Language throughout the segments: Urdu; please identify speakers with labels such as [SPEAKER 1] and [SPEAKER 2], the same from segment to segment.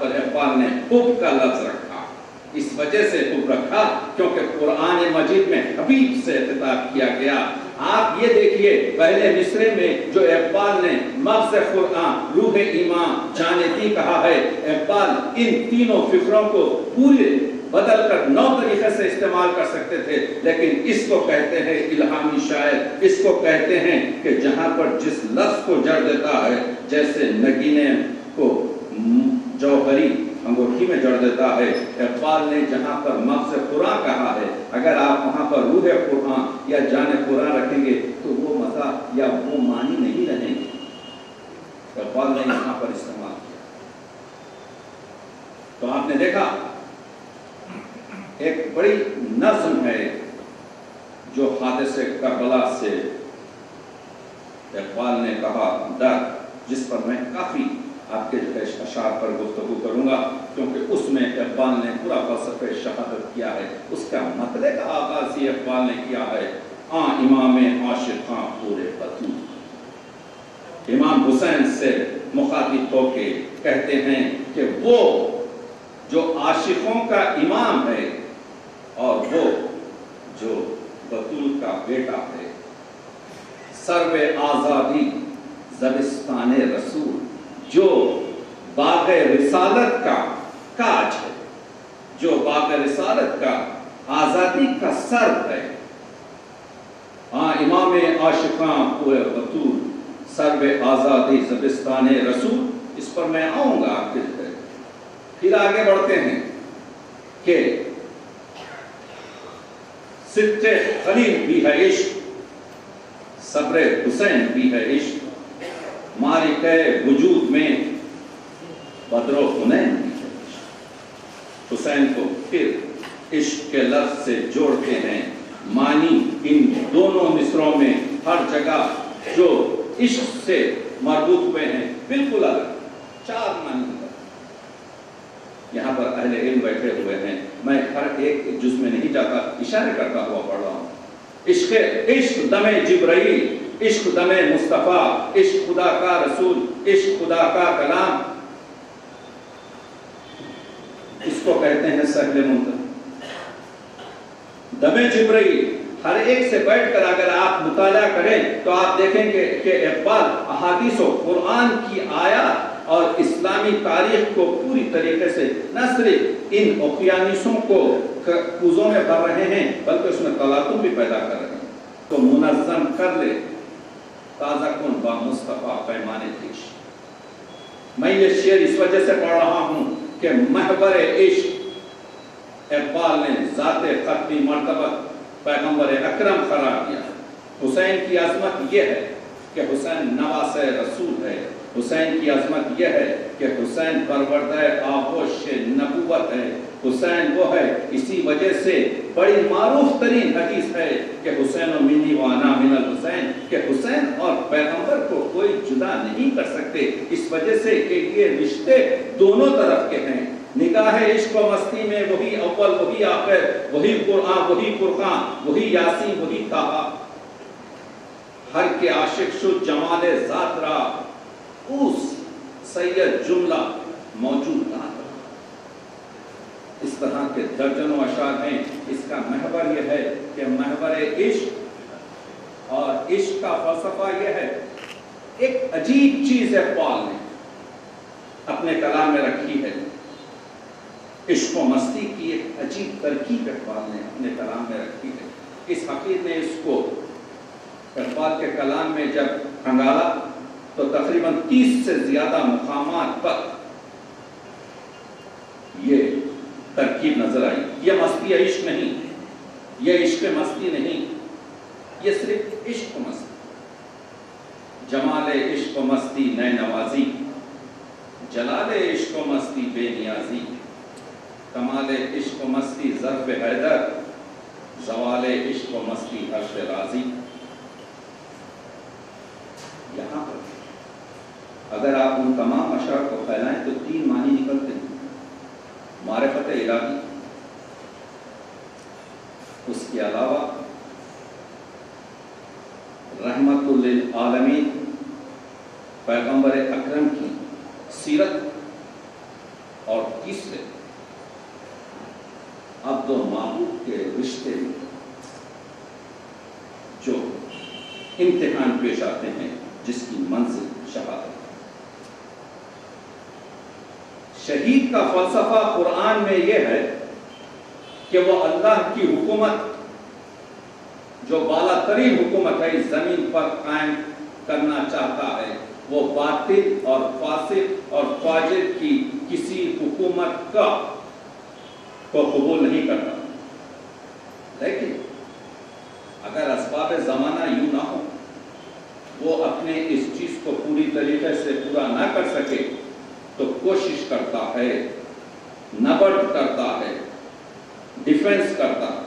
[SPEAKER 1] پر اقبال نے حب کا لفظ رکھا، اس وجہ سے حب رکھا کیونکہ قرآن مجید میں حبیب سے خطاب کیا گیا۔ آپ یہ دیکھیے پہلے مصرے میں جو اقبال نے مغز قرآن، روح ایمان، جان دی کہا ہے، اقبال ان تینوں فکروں کو پورے بدل کر نو طریقے سے استعمال کر سکتے تھے، لیکن اس کو کہتے ہیں الہامی شاعر، اس کو کہتے ہیں کہ جہاں پر جس لفظ کو جڑ دیتا ہے، جیسے نگینے کو جوہری انگوٹھی میں جڑ دیتا ہے، اقبال نے جہاں پر مغز قرآن کہا ہے، اگر آپ وہاں پر روح قرآن یا جان قرآن رکھیں گے تو وہ مزہ یا وہ معنی نہیں رہیں گے۔ اقبال نے یہاں پر استعمال کیا۔ تو آپ نے دیکھا ایک بڑی نظم ہے جو حادثے کربلا سے اقبال نے کہا درد، جس پر میں کافی آپ کے اشعار پر گفتگو کروں گا، کیونکہ اس میں اقبال نے پورا فلسفہ شہادت کیا ہے، اس کا مطلب کا آغاز ہی اقبال نے کیا ہے۔ امام عاشقاں پورے بطول، امام حسین سے مخاطب ہو کے کہتے ہیں کہ وہ جو عاشقوں کا امام ہے اور وہ جو بطول کا بیٹا ہے، سرو آزادی زبستان رسول، جو باغ رسالت کا کاج ہے، جو باغ رسالت کا آزادی کا سر ہے۔ امام عاشقاں پورے بطول، سرو آزادی زبستان رسول، اس پر میں آؤں گا آپ کے لیے۔ پھر آگے بڑھتے ہیں کہ صدق خلیل بھی ہے عشق، صبر حسین بھی ہے عشق، مالک وجود میں بدر و حنین بھی ہے عشق۔ حسین کو پھر عشق کے لفظ سے جوڑتے ہیں، معنی ان دونوں مصروں میں ہر جگہ جو عشق سے مربوط ہوئے ہیں بالکل الگ، چار معنی ہیں۔ یہاں پر اہل علم بیٹھے ہوئے ہیں، میں ہر ایک جز میں نہیں جاتا، اشارے کرتا ہوا پڑھ رہا ہوں۔ عشق دم جبرائیل، عشق دم مصطفیٰ، عشق خدا کا رسول، عشق خدا کا کلام، اس کو کہتے ہیں سہل منتر۔ دم جبرائیل، ہر ایک سے بیٹھ کر اگر آپ مطالعہ کریں تو آپ دیکھیں گے کہ اقبال احادیث و قرآن کی آیات اور اسلامی تاریخ کو پوری طریقے سے نہ صرف ان اوقیانوسوں کو کوزوں میں بھر رہے ہیں بلکہ اس میں تلاطم بھی پیدا کر رہے ہیں۔ تو منظم کر لے تازہ کن با مصطفیٰ پیمانے پیش۔ میں یہ شعر اس وجہ سے پڑھ رہا ہوں کہ محور عشق اقبال نے ذات قطبی مرتبہ پیغمبر اکرم قرار دیا۔ حسین کی عظمت یہ ہے کہ حسین نواس رسول ہے، حسین کی عظمت یہ ہے کہ حسین پروردہ آغوش نبوت ہے، حسین وہ ہے، اسی وجہ سے بڑی معروف ترین حدیث ہے کہ حسین و منی وانا من الحسین، کہ حسین اور پیغمبر کو کوئی جدا نہیں کر سکتے، اس وجہ سے کہ یہ رشتے دونوں طرف کے ہیں۔ نگاہ عشق و مستی میں وہی اول وہی آخر، وہی قرآن وہی فرقان، وہی یاسین وہی طٰہٰ، ہر کے عاشق شد جمال ذات را، اس سید جملہ موجود نہ رہا۔ اس طرح کے درجنوں اشعار ہیں۔ اس کا محور یہ ہے کہ محور عشق اور عشق کا فلسفہ یہ ہے، ایک عجیب چیز اقبال نے اپنے کلام میں رکھی ہے، عشق و مستی کی ایک عجیب ترکیب اقبال نے اپنے کلام میں رکھی ہے۔ اس حقیر نے اس کو اقبال کے کلام میں جب کھنگالا تو تقریباً 30 سے زیادہ مقامات پر یہ ترکیب نظر آئی۔ یہ مستی عشق نہیں، یہ عشق مستی نہیں، یہ صرف عشق و مستی، جمال عشق و مستی نئے نوازی، جلال عشق و مستی بے نیازی، کمال عشق و مستی ظرف حیدر، زوال عشق و مستی عرش راضی۔ یہاں پر اگر آپ ان تمام اشعار کو پھیلائیں تو 3 معنی نکلتے ہیں۔ معرفت الہی، اس کے علاوہ رحمت للعالمین، پیغمبر اکرم کی سیرت اور تیسرے عبد و معبود کے رشتے میں جو امتحان پیش آتے ہیں جس کی منزل شہادت. شہید کا فلسفہ قرآن میں یہ ہے کہ وہ اللہ کی حکومت جو بالا ترین حکومت ہے اس زمین پر قائم کرنا چاہتا ہے وہ باطل اور فاسق اور فاجر کی کسی حکومت کو قبول نہیں کرتا. لیکن اگر اسباب زمانہ یوں نہ ہو وہ اپنے اس چیز کو پوری طریقے سے پورا نہ کر سکے تو کوشش کرتا ہے, نبرد کرتا ہے, ڈیفنس کرتا ہے.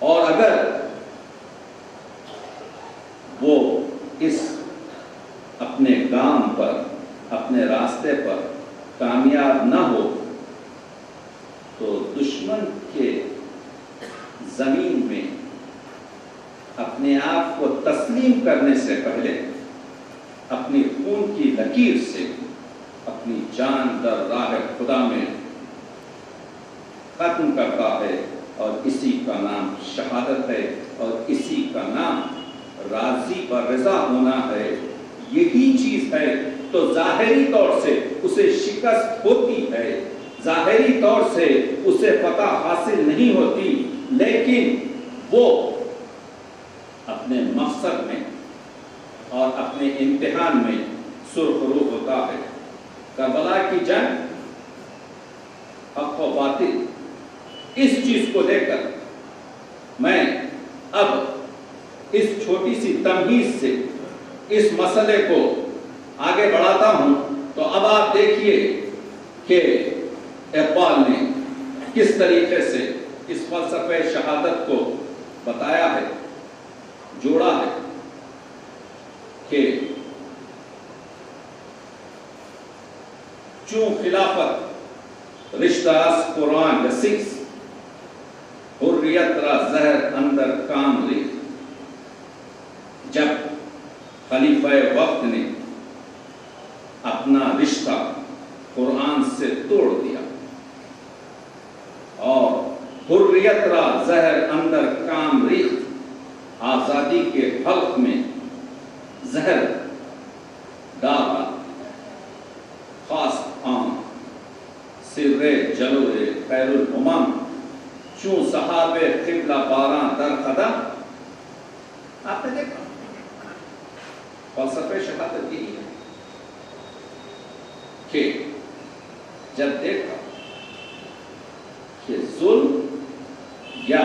[SPEAKER 1] اور اگر وہ اس اپنے کام پر اپنے راستے پر کامیاب نہ ہو تو دشمن کے زمین میں اپنے آپ کو تسلیم کرنے سے پہلے اپنی خون کی لکیر سے اپنی جان در راہ خدا میں ختم کرتا ہے اور اسی کا نام شہادت ہے اور اسی کا نام راضی و رضا ہونا ہے. یہی چیز ہے تو ظاہری طور سے اسے شکست ہوتی ہے, ظاہری طور سے اسے فتح حاصل نہیں ہوتی, لیکن وہ اپنے مقصد میں اور اپنے امتحان میں سرخرو ہوتا ہے. کربلا کی جنگ حق و باطل اس چیز کو لے کر میں اب اس چھوٹی سی تمہید سے اس مسئلے کو آگے بڑھاتا ہوں. تو اب آپ دیکھیے کہ اقبال نے کس طریقے سے اس فلسفہ شہادت کو بتایا ہے, جوڑا ہے کہ چون خلافت رشتہ از قرآن رسیس حریت را زہر اندر کام ریخت. جب خلیفہ وقت نے اپنا رشتہ قرآن سے توڑ دیا اور حریت را زہر اندر کام ریخت, آزادی کے حلق میں زہر ڈالا, خاص عام سر جلو خیر الامم چون صحاب قبلہ باراں در قدم. آپ نے دیکھا فلسفہ شہادت یہی ہے کہ جب دیکھا کہ ظلم یا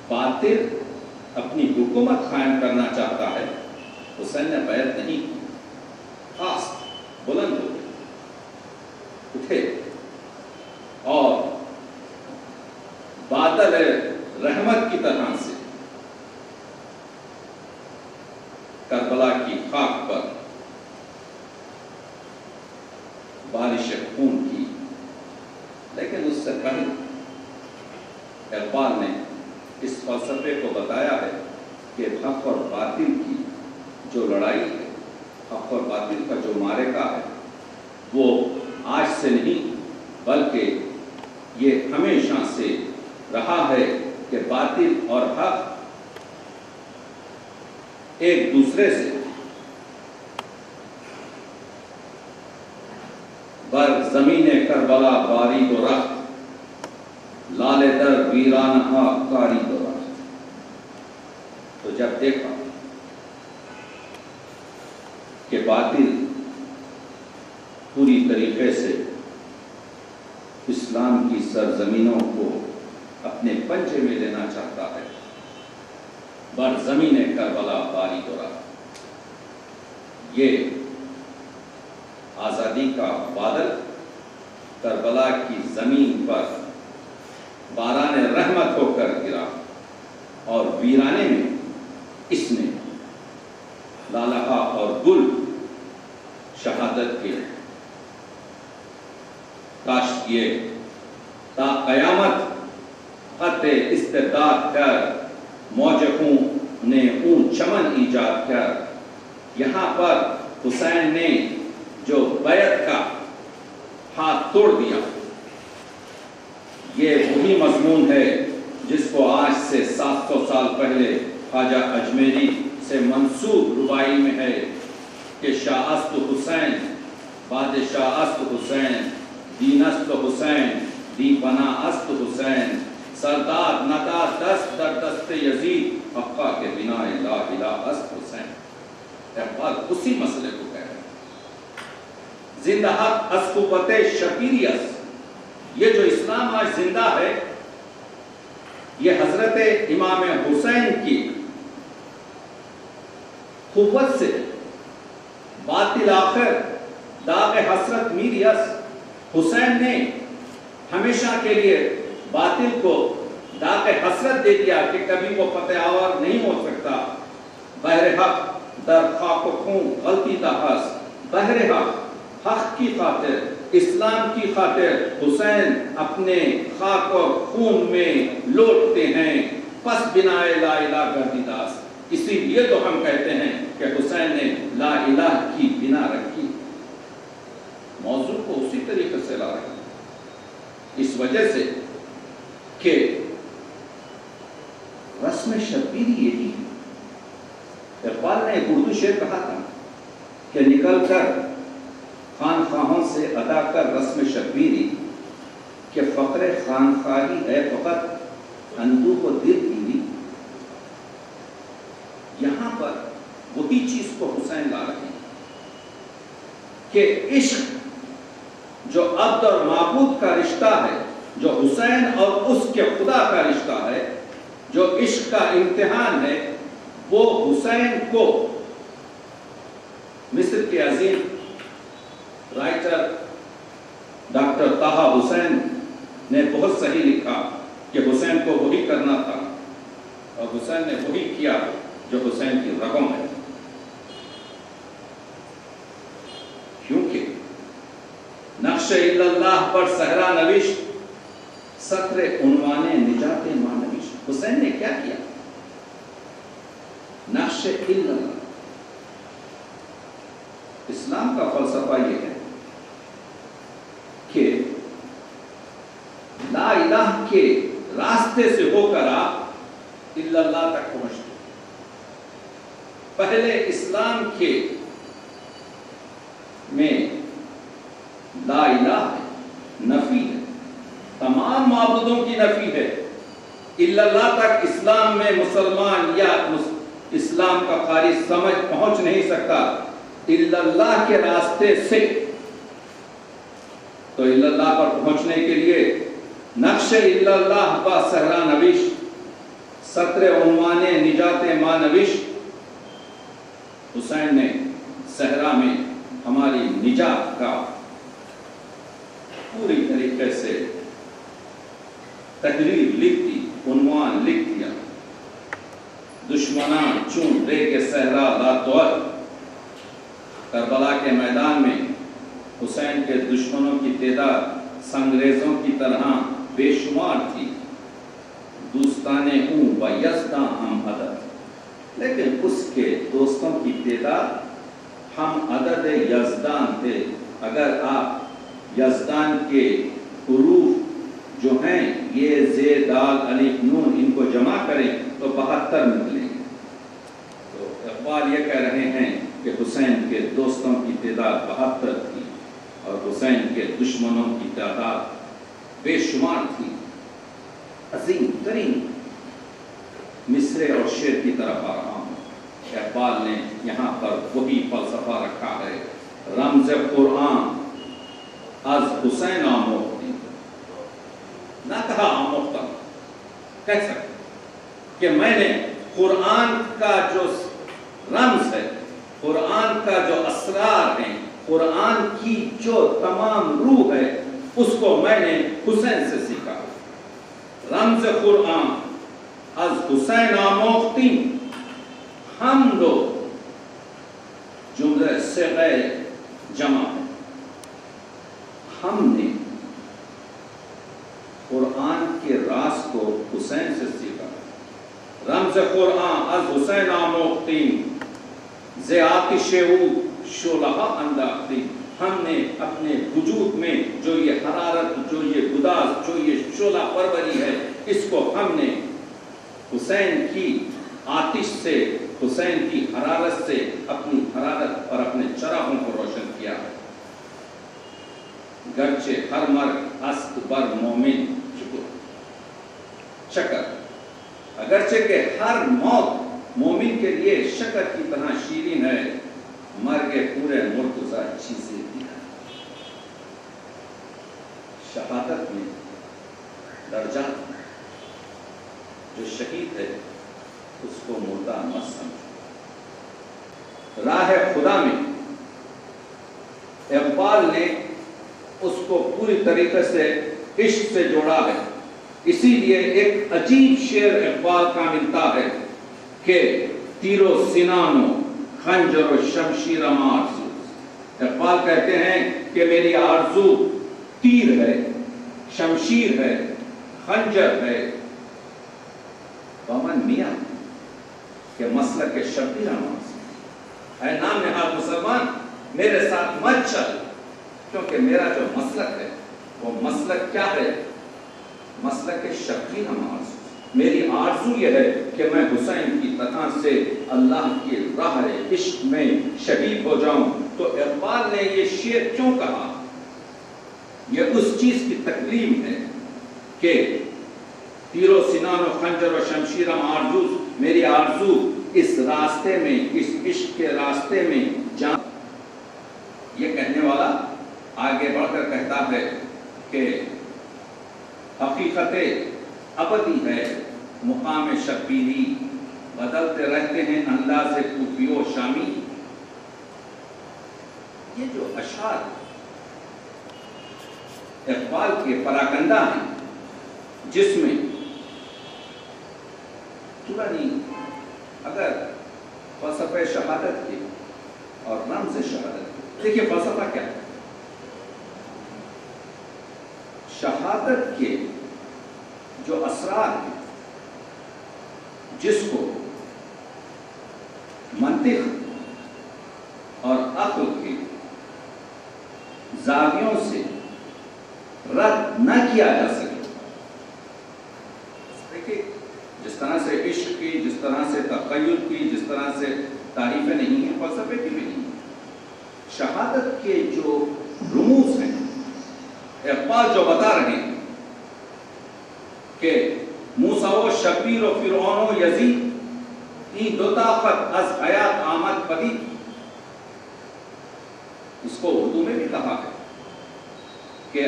[SPEAKER 1] باطل اپنی حکومت قائم کرنا چاہتا ہے, حسین نے بیعت نہیں کی, خاص بلند ہو اٹھے اور بادل رحمت کی طرح سے کربلا کی خاک پر بارش خون کی. لیکن اس سے پہلے اقبال نے اس فلسفے کو بتایا ہے کہ حق اور باطل کی جو لڑائی ہے, حق اور باطل کا جو معرکہ ہے, وہ آج سے نہیں بلکہ یہ ہمیشہ سے رہا ہے کہ باطل اور حق ایک دوسرے سے بر زمین کربلا باری و رخت لال در ویرانہ کاری و رخت. تو جب دیکھا کہ باطل پوری طریقے سے اسلام کی سرزمینوں کو اپنے پنجے میں لینا چاہتا ہے, بر زمین کربلا باری و رخت, یہ آزادی کا بادل کربلا کی زمین پر باران رحمت ہو کر گرا اور ویرانے میں اس نے لالہا اور گل شہادت کے کاشت کیے تا قیامت خط استعداد کر موج خون نے اون چمن ایجاد کر. یہاں پر حسین نے جو بیعت کا توڑ دیا۔ یہ وہی مضمون ہے جس کو آج سے 700 سال پہلے خواجہ اجمیری سے منسوب ربائی میں ہے کہ شاہ است حسین بادشاہ است حسین دین است حسین دی پناہ است حسین سردار ندا دست در دست یزید حقا کے بنا لا الہ است حسین۔ اقبال اسی مسئلے کو کہہ رہے ہیں۔ زندہ حق از قوت شبیری است، یہ جو اسلام آج زندہ ہے یہ حضرت امام حسین کی قوت سے، باطل آخر داغ حسرت میری است۔ حسین نے ہمیشہ کے لیے باطل کو داغ حسرت دے دیا کہ کبھی وہ فتح آور نہیں ہو سکتا۔ بہر حق در خاک و خون غلطی تحس، بہر حق حق کی خاطر، اسلام کی خاطر حسین اپنے خاک اور خون میں لوٹتے ہیں۔ پس بنا لا الہ گردیداس، اسی لیے تو ہم کہتے ہیں کہ حسین نے لا الہ کی بنا رکھی، موضوع کو اسی طریقے سے لا رکھا، اس وجہ سے کہ رسم شبیری یہی ہے۔ اقبال نے ایک اردو شعر کہا تھا کہ نکل کر خانخواہوں سے ادا کر رسم شبیری، کہ فقر خانخواہی ہے فقط اندوہ و دل گیری۔ یہاں پر وہی چیز کو حسین لا رہے ہیں کہ عشق جو عبد اور معبود کا رشتہ ہے، جو حسین اور اس کے خدا کا رشتہ ہے، جو عشق کا امتحان ہے، وہ حسین کو مصر کے عظیم رائٹر ڈاکٹر طہ حسین نے بہت صحیح لکھا کہ حسین کو وہی کرنا تھا اور حسین نے وہی کیا جو حسین کی رگوں میں، کیونکہ نقش اللہ پر صحرا نوشت سطر عنوان نجات مانوش۔ حسین نے کیا کیا؟ نقش اللہ، اسلام کا فلسفہ یہ ہے کہ لا الہ کے راستے سے ہو کر آپ اللہ تک پہنچتے۔ پہلے اسلام کے میں لا الہ ہے، نفی ہے، تمام معبودوں کی نفی ہے۔ اللہ تک اسلام میں مسلمان یا اسلام کا قاری سمجھ پہنچ نہیں سکتا اللہ کے راستے سے۔ تو اللہ پر پہنچنے کے لیے نقش اللہ با صحرا نوش سطر عنوان نجات ما نوش، حسین نے صحرا میں ہماری نجات کا پوری طریقے سے تحریر لکھ دی، عنوان لکھ دیا۔ دشمنان چون ریگ صحرا لا طور، کربلا کے میدان میں حسین کے دشمنوں کی تعداد سنگریزوں کی طرح بے شمار تھی۔ دوستانے ہوں و یزداں ہم عدد، لیکن اس کے دوستوں کی تعداد ہم عدد یزدان تھے۔ اگر آپ یزدان کے حروف جو ہیں یہ زید دال الف نون ان کو جمع کریں تو 72 نکلیں گے۔ تو اقبال یہ کہہ رہے ہیں کہ حسین کے دوستوں کی تعداد 72 تھی اور حسین کے دشمنوں کی تعداد بے شمار تھی۔ عظیم ترین مصرے اور شعر کی طرف آ رہا ہوں۔ اقبال نے یہاں پر وہی فلسفہ رکھا ہے، رمز قرآن از حسین آموختی، نہ کہا آموختہ، کہہ سکتے کہ میں نے قرآن کا جو رمز ہے، قرآن کا جو اسرار ہیں، قرآن کی جو تمام روح ہے، اس کو میں نے حسین سے سیکھا۔ رمز قرآن از حسین آموختی، ہم لوگ جملے صیغہ جمع ہے، ہم نے قرآن کے راز کو حسین سے سیکھا۔ رمز قرآن از حسین آموختی، ز آتش او شعلہ انداختی، ہم نے اپنے وجود میں جو یہ گداز جو یہ شعلہ پروری ہے، اس کو ہم نے حسین کی آتش سے، حسین کی حرارت سے اپنی حرارت اور اپنے چراغوں کو روشن کیا ہے۔ گرچہ ہر مرگ است بر مومن شکر، اگرچہ کہ ہر موت مومن کے لیے شکر کی طرح شیرین ہے، مرگ پورے مرتضی چیزیں دیا۔ شہادت میں درجات، جو شہید ہے اس کو مردہ مت سمجھو۔ راہ خدا میں اقبال نے اس کو پوری طریقے سے عشق سے جوڑا ہے، اسی لیے ایک عجیب شعر اقبال کا ملتا ہے کہ تیر و سنان و خنجر و شمشیر آرزو۔ اقبال کہتے ہیں کہ میری آرزو تیر ہے، شمشیر ہے، خنجر ہے، بمن میاں کہ مسلک شبیر آرزو۔ اے نام نہاد مسلمان، میرے ساتھ مت چل، کیونکہ میرا جو مسلک ہے وہ مسلک کیا ہے؟ مسلک شبیر آرزو۔ میری آرزو یہ ہے کہ میں حسین کی طرح سے اللہ کی راہ عشق میں شہید ہو جاؤں۔ تو اقبال نے یہ شعر کیوں کہا؟ یہ اس چیز کی تکلیم ہے کہ تیر و سنان و خنجر و شمشیر آرزو، میری آرزو اس راستے میں، اس عشق کے راستے میں جان۔ یہ کہنے والا آگے بڑھ کر کہتا ہے کہ حقیقت ابدی ہے مقام شبیری، بدلتے رہتے ہیں انداز کوفی و شامی۔ یہ جو اشعار اقبال کے پراکندہ ہیں، جس میں ترانی اگر فلسفہ شہادت کے اور رمز شہادت کے، دیکھیے فلسفہ کیا ہے؟ شہادت کے جو اسرار ہیں، جس کو منطق اور عقل کے زاویوں سے رد نہ کیا جا سکے۔ دیکھیے جس طرح سے عشق کی، جس طرح سے تخیل کی، جس طرح سے تعریفیں نہیں ہیں، فلسفے کی بھی نہیں ہیں۔ شہادت کے جو رموز ہیں، اقبال جو بتا رہے ہیں کہ موسیٰ و شبیر و فرعون و یزید، این دو طاقت از حیات آمد پدید۔ اس کو اردو میں بھی کہا ہے کہ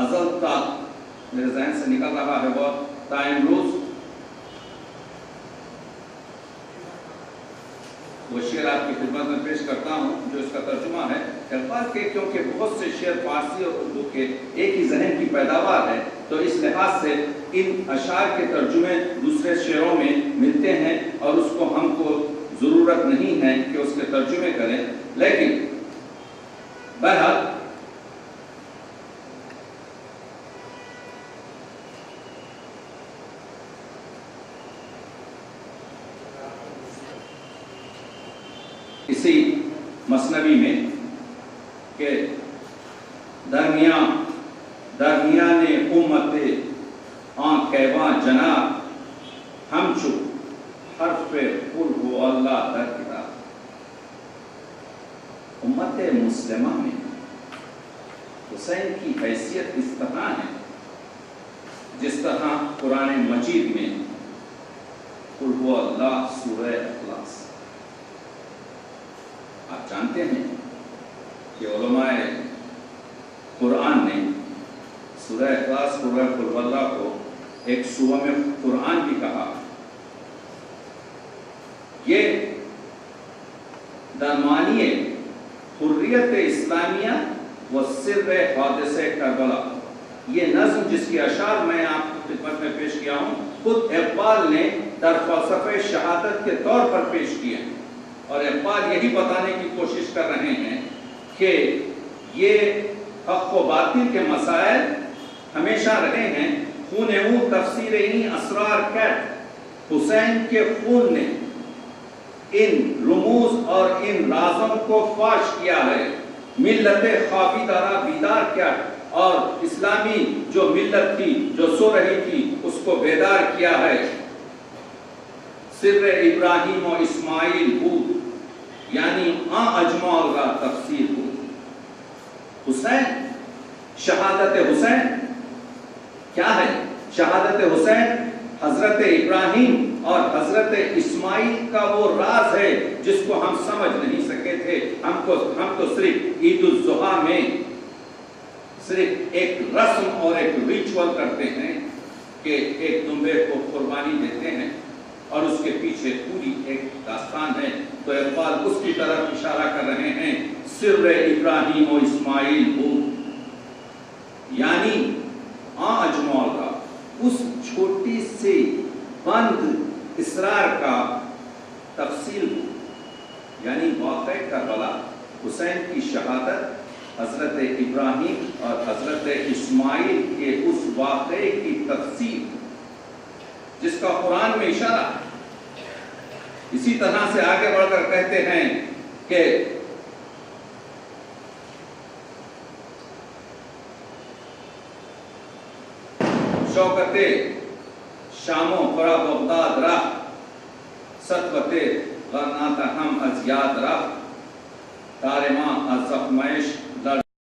[SPEAKER 1] ازل تا، میرے ذہن سے نکل رہا ہے وہ تائم روز، وہ شعر آپ کی خدمت میں پیش کرتا ہوں جو اس کا ترجمہ ہے۔ اقبال کے کیونکہ بہت سے شعر فارسی اور اردو کے ایک ہی ذہن کی پیداوار ہے، تو اس لحاظ سے ان اشعار کے ترجمے دوسرے شعروں میں ملتے ہیں، اور اس کو ہم کو ضرورت نہیں ہے کہ اس کے ترجمے کریں، لیکن بہرحال اسی مثنوی میں کہ درمیان امت آنکھیواں جناب، ہم چپ حرف قل ہو اللہ در کتاب۔ امت مسلمہ میں حسین کی حیثیت اس طرح ہے جس طرح قرآن مجید میں قل ہو اللہ سورہ اخلاص۔ آپ جانتے ہیں کہ علماء قرآن نے سورہ اخلاص، سورہ قل ہو اللہ کو ایک سورہ میں قرآن بھی کہا۔ یہ درمیانی حریت اسلامیہ و سر حادثہ کربلا، یہ نظم جس کی اشعار میں آپ کی خدمت میں پیش کیا ہوں، خود اقبال نے در فلسفہ شہادت کے طور پر پیش کیے ہیں، اور اقبال یہی بتانے کی کوشش کر رہے ہیں کہ یہ حق و باطل کے مسائل ہمیشہ رہے ہیں۔ خون او تفسیر این اسرار کرد، حسین کے خون نے ان رموز اور ان رازوں کو فاش کیا ہے۔ ملت خوابی دارا بیدار کیا کیا اور اسلامی جو ملت تھی جو سو رہی تھی اس کو بیدار کیا ہے۔ سر ابراہیم و اسماعیل بود یعنی اجمال کا تفسیر بود۔ حسین، شہادت حسین کیا ہے؟ شہادت حسین حضرت ابراہیم اور حضرت اسماعیل کا وہ راز ہے جس کو ہم سمجھ نہیں سکے تھے۔ ہم تو صرف عید الاضحیٰ میں صرف ایک رسم اور ایک ریچول کرتے ہیں کہ ایک دمبے کو قربانی دیتے ہیں اور اس کے پیچھے پوری ایک داستان ہے۔ تو اقبال اس کی طرف اشارہ کر رہے ہیں، سر ابراہیم و اسماعیل بود یعنی اجمال کا اس چھوٹی سی بند اسرار کا تفصیل، یعنی واقع کربلا، حسین کی شہادت، حضرت ابراہیم اور حضرت اسماعیل کے اس واقعے کی تفصیل جس کا قرآن میں اشارہ ہے۔ اسی طرح سے آگے بڑھ کر کہتے ہیں کہ شوکت شام و فرا بغداد رہ ستوت غرنات ہم از یاد رہ تارما از زخمش